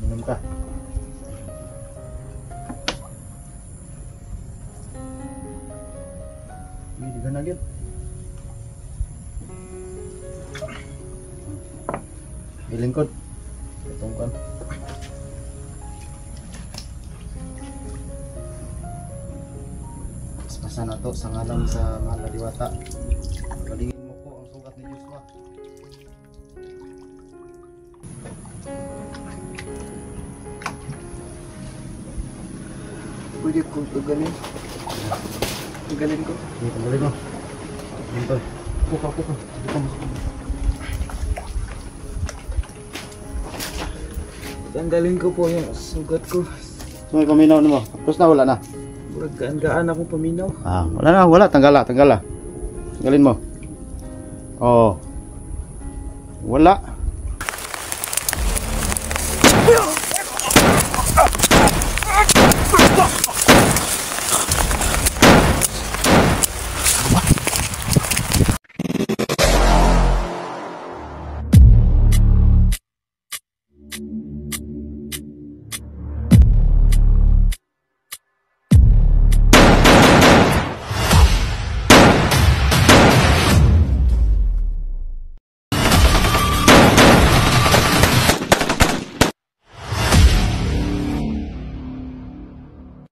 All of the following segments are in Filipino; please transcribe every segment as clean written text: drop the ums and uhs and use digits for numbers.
Minum ka. Hindi ka na agad. Ilingkod. Itong kan. Pasa na to sa ngalan sa mahal na diwata. Palingin mo po ang sugat ni Joshua. Pwede ko tagalin. Tagalin ko. Hindi, tanggalin mo. Ito. Puka. Tanggalin ko po yung sugat ko. So, may paminaw na mo. Tapos na, wala na. Gaan ako paminaw. Wala. Tanggala. Tanggalin mo. Oh. Wala.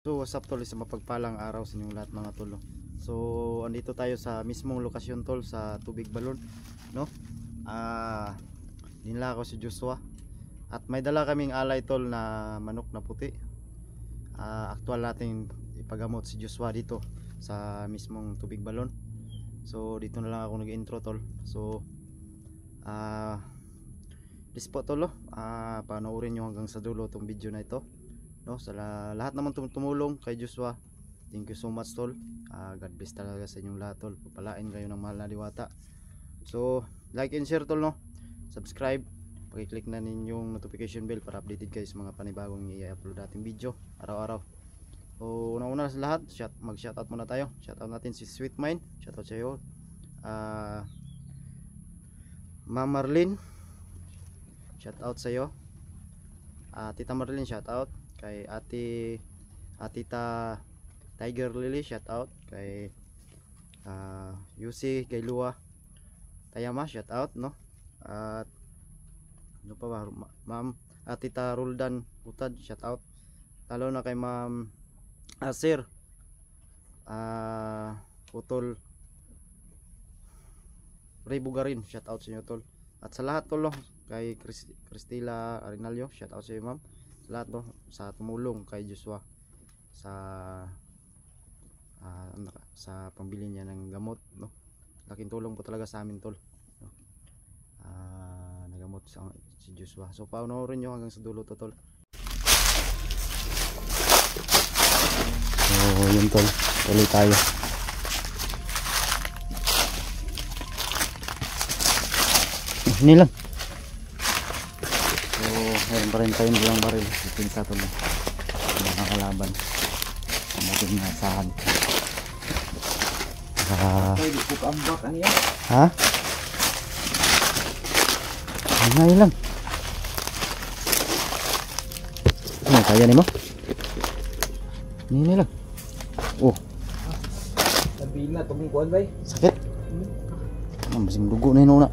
So what's up tol, sa mapagpalang araw sa inyong lahat mga tol. So andito tayo sa mismong lokasyon tol, sa Tubig Balon, no? Dinala ako si Joshua at may dala kaming alay tol na manok na puti. Aktual natin ipagamot si Joshua dito sa mismong Tubig Balon. So dito na lang ako nag-intro tol. So this po tol, panoorin nyo hanggang sa dulo tong video na ito, no? Sa lahat naman tumulong kay Joshua, thank you so much tol. God bless talaga sa inyong lahat tol. Pagpalain kayo ng mahal na diwata. So like and share tol, no? Subscribe, paki-click na ninyong notification bell para updated kayo sa mga panibagong i-upload nating video araw-araw. So una-una sa lahat, mag-shoutout muna tayo. Shoutout natin si Sweet Mind. Shoutout sa iyo. Ma'am Marlene, shoutout sa iyo. Tita Marlene, shoutout. Kay Tita Tiger Lily, shout out. Kay Yusi Gailua Tayama, shout out, no? At ano pa ba, ma'am Tita Roldan Utad, shout out. Talo na kay ma'am Sir Utol Ray Bugarin, shout out sa inyo tol. At sa lahat tol, no? Kay Cristila Arinalio, shout out sa iyo ma'am. Sa lahat, no? Sa tumulong kay Joshua sa pambili niya ng gamot, no? Laking tulong po talaga sa amin tol, no? Nagamot si Joshua. So panoorin nyo hanggang sa dulo to tol. So yun tol, tuloy tayo. Ini lang. Meron pa rin tayong bilang baril. Ipinta to lang mga kalaban ang ating nasahan. Pwede ko kaambak ano yan? Ha? Ano lang? Ano kaya ni mo? Ini lang. Oh, Sabihin na itong kuwan ba? sakit. Masing dugo na yun una.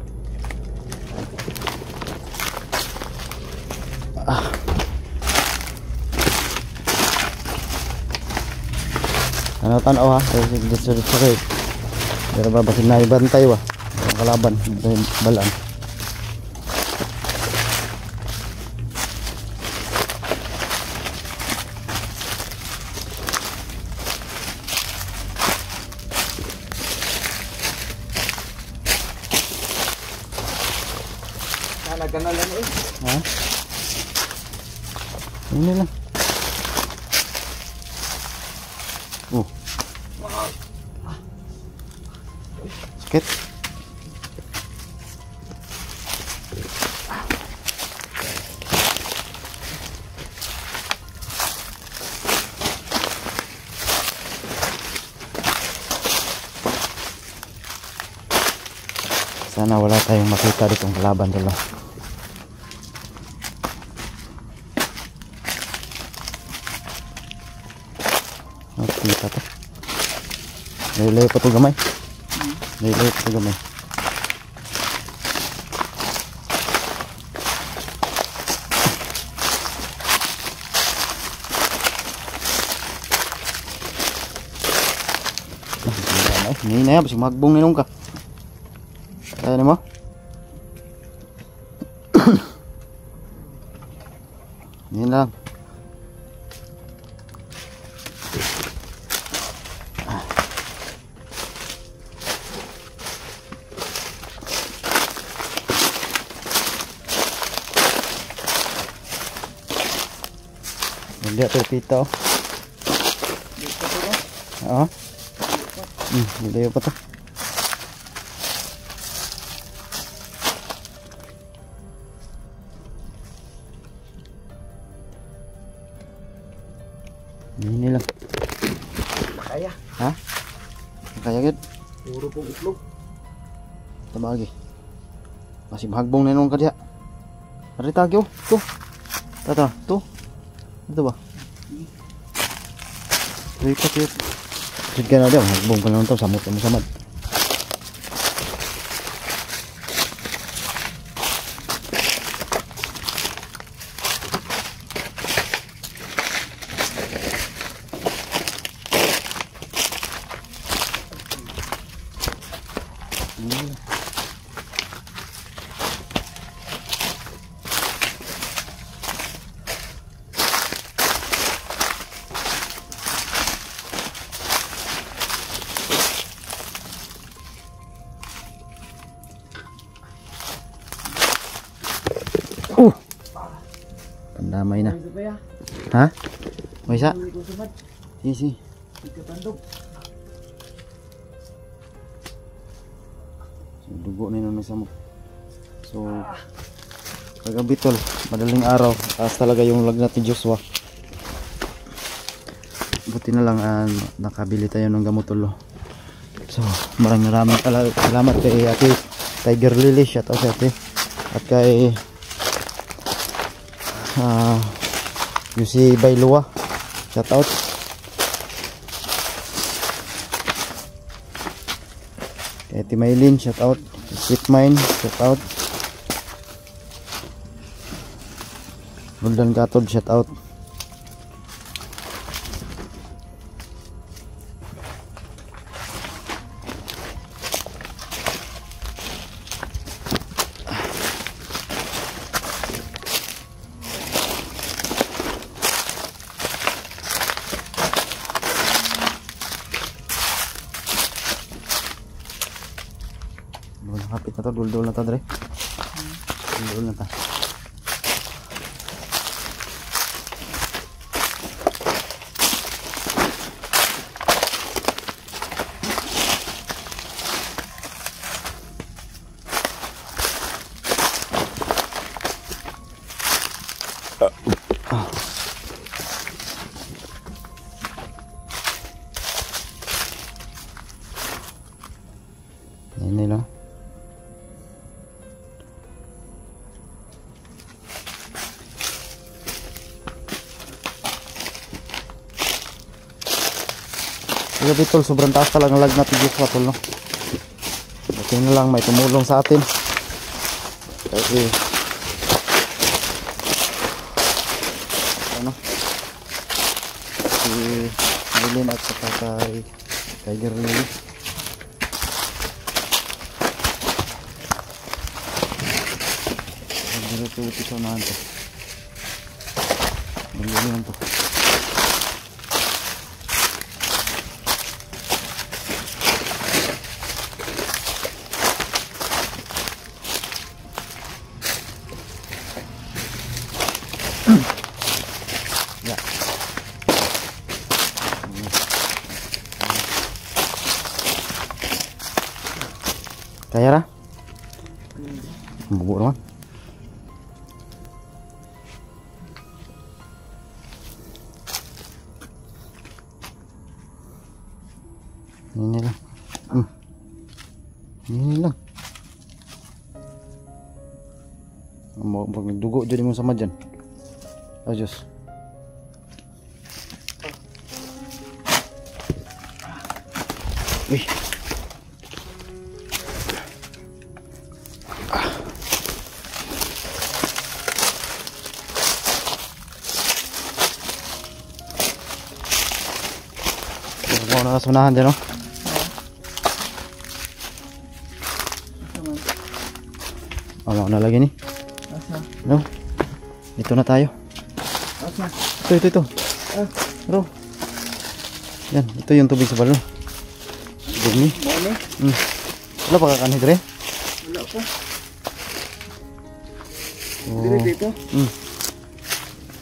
Tanaw ha, sorry. Pero babasin na ibantay wa ang kalaban, balaan. Nagana lang eh. Ha? Ini lang. Oh. Sakit. Sana wala tayong makita ditong kalaban dito. Kita to. Layo-layo pa to gamay. Layo-layo pa to gamay. Ini na yan, basig magbong ninong ka. Kaya na mo? Yan lang. Hindi ito pita oh. Oo. Hindi pa to. Ini lang. Kaya. Ha? Kaya gid. Puro pong itlog. Tabagi. Masih mahagbong na nung kadya. Ari tagyo. To. Tata, to. Ito ba? Lipat yun. Sige na diyan, mahagbong ka na nung to. Samot mo samad. Pandamay na. Ha? May isa? Si. So, dugo na yun sa mo. So, kagabi tol, madaling araw, taas talaga yung lagnat ni Joshua. Buti na lang nakabili tayo ng gamot tol. So, maraming salamat kay Ate Tiger Lily, shout out sa ate. At kay Yusi Bailua, shout out. Kay Timaylin, shout out. Sweet Mine, shout out. Golden Cathode, shout out. Kapit na to, dul-dul na to dre. Dul-dul na to. Ini lang. Grabe tol, sobrang taas talaga ng lagnat ni Joshua tol, no? Buti na lang may tumulong sa atin. Kasi ano, si Maylin at saka kay Tiger Lily. Dito ito na ito. Baliwan to. Ya. Kaya ra? Bugo naman. Ini lang. Ini lang. Pag nagdugo dyan mo sama dyan. Oh Diyos. Uy. Huwag na kasunahan dyan, no? Mama ko na lagi ni. Asa? No? Dito na tayo. Asa? Ito. Bro. Yan, ito yung tubig sa balon. Dumi. Bale? Wala pa kakanhid rin? Wala pa. Oo. Dire dito?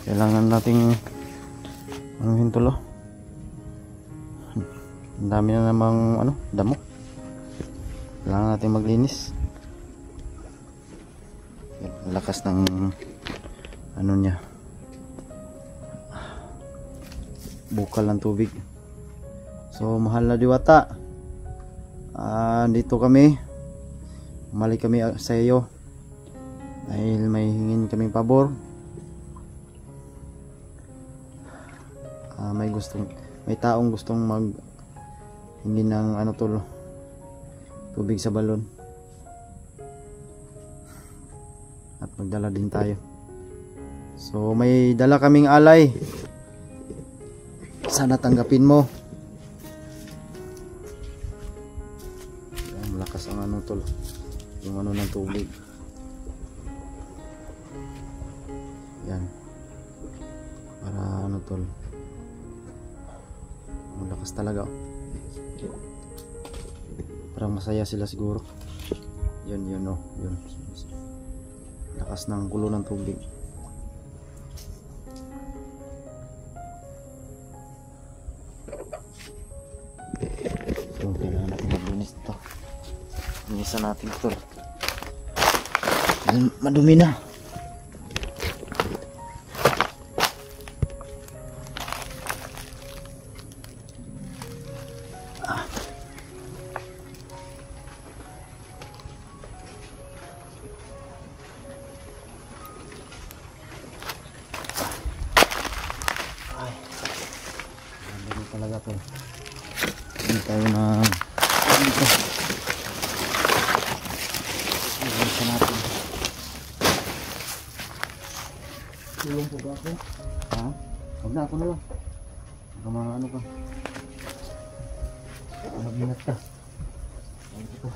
Kailangan nating anuhin tulo. Ang dami na namang damo. Kailangan nating maglinis. Yan, ang lakas ng ano niya. Bukal ng tubig. So mahal na diwata. Dito kami. Mali kami sa iyo. Dahil may hingin kaming pabor. May taong gustong hindi ng tubig sa balon, at magdala din tayo. So may dala kaming alay, sana tanggapin mo. Yan, malakas ang yung ng tubig. Yan, para malakas talaga. Parang masaya sila siguro. Yun. Lakas ng kulo ng tubig. So kailangan natin maglinis ito. Linisan natin ito. Madumi na. Talaga to. Hindi tayo na dito. Iwan natin. Tulong po ba ako? Ha? Huwag na, ako na lang. Baka mga ka. Mag-ingat ka. Ito.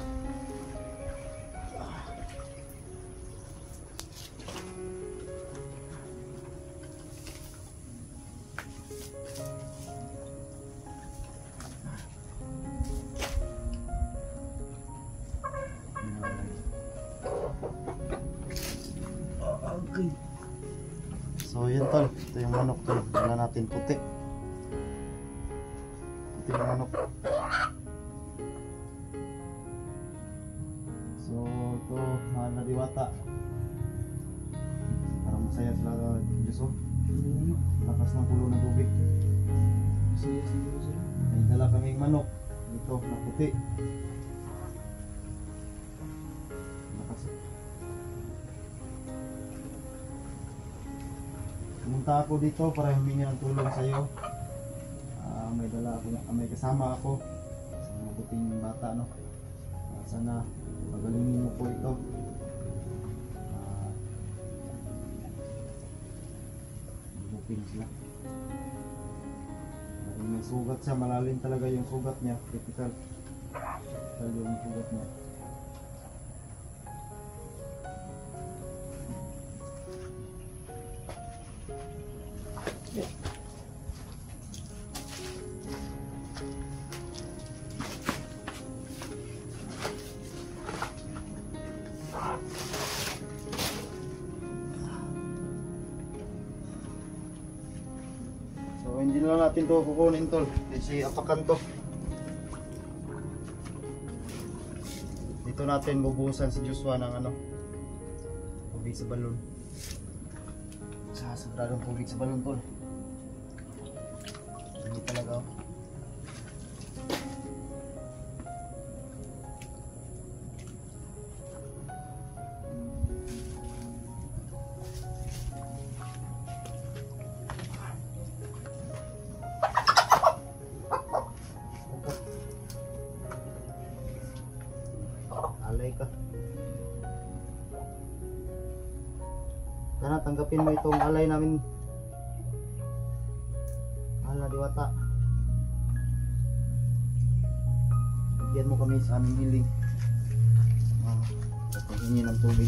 Okay. So yun tol, ito yung manok tol. Wala natin puti. Puti yung manok. So ito, mahal na diwata. Parang masaya sila Diyos, oh. Lakas ng kulo ng tubig. Masaya siguro sila. May dala kaming manok dito na puti. Lakas. Pumunta ako dito para humingi ng tulong sa iyo. May dala ako, may kasama ako sa mabuting bata, no. Sana pagalingin mo po ito. Mabuting sila. May sugat siya, malalim talaga yung sugat niya, critical. Critical yung sugat niya. So hindi na natin to kukunin tol, kasi apakan to. Dito natin bubuhusan si Joshua ng tubig sa balon. Sagradong tubig sa balon tol. Hindi talaga, oh. Sana tanggapin mo itong alay namin. Ala Diwata. Bigyan mo kami sa aming hiling. Paghingi ng tubig.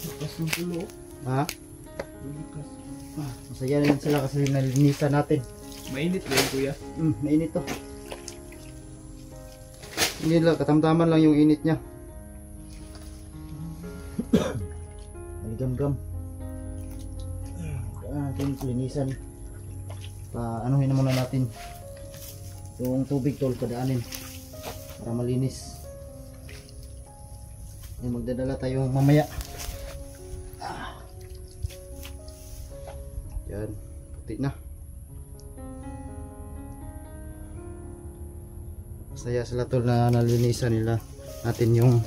Likas ng pulo. Ha? Likas. Masaya naman sila kasi nalinisan natin. Mainit ba yun, kuya? Mainit to. Hindi lang, katamtaman lang yung init niya. Maligam-gam. Natin linisan. Anuhin na muna natin yung tubig tol, padaanin para malinis. Magdadala tayo mamaya. Yan, puti na. Masaya sila tol na nalinisan nila natin yung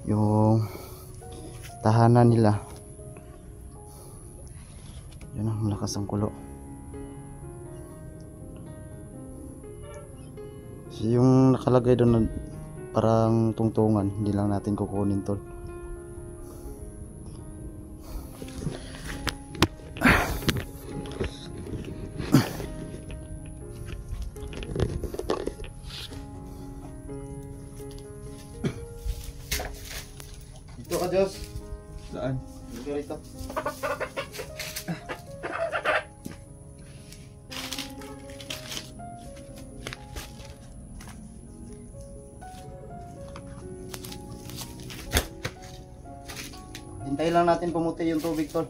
yung tahanan nila. Yan ang malakas ang kulo. So, yung nakalagay doon na parang tungtungan, hindi lang natin kukunin tol. Ito ka Diyos. Saan? Ito rito. Hintayin lang natin pumuti yung tubig tol.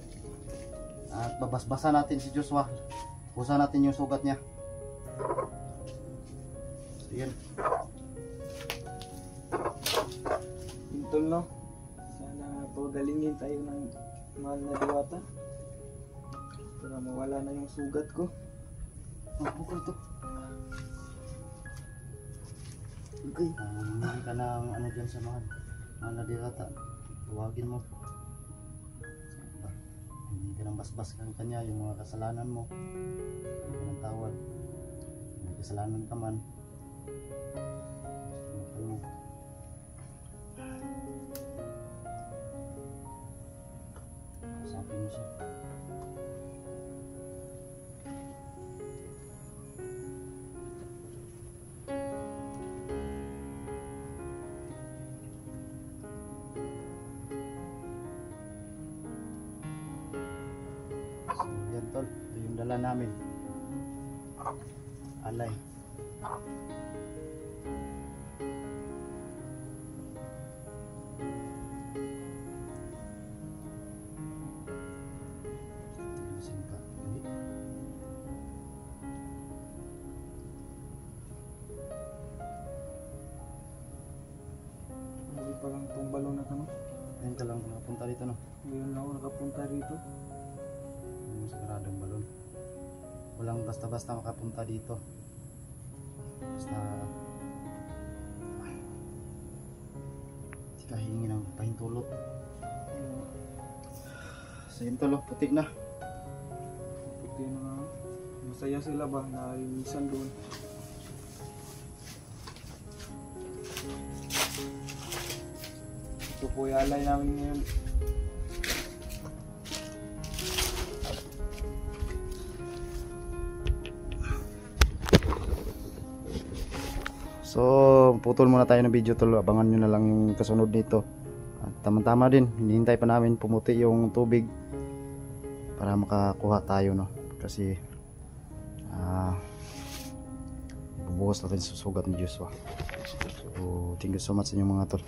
At babasbasa natin si Joshua. Busa natin yung sugat niya. So, yan. Pintol, no? Sana pagalingin tayo ng mahal na Diwata para mawala na yung sugat ko. Bukol to. Okay. Hindi ka ng ano dyan sa mahal na Diwata. Tuwagin mo. Hindi ka nang basbas kang kanya yung mga kasalanan mo. Hindi ka nang tawad. May kasalanan ka man. Mahal mo. Kasapin mo siya. So, yan tol, ito yung dala namin. Alay. Singka. Hindi pa lang itong balon na ito, no? Ayun ka lang nakapunta dito no. Ngayon lang ako nakapunta rito. Yung siguradong balon. Walang basta-basta makapunta dito. Basta hindi ka hihingi ng pahintulot. So yun tol, putik na. Puti na nga. Masaya sila ba na linisan doon? Ito po yung alay namin ngayon. So putol muna tayo ng video tol, abangan nyo na lang yung kasunod nito. At tama-tama din, hinihintay pa namin pumuti yung tubig para makakuha tayo, no, kasi bubuhos natin sa sugat ni Joshua. So thank you so much sa inyo mga tol.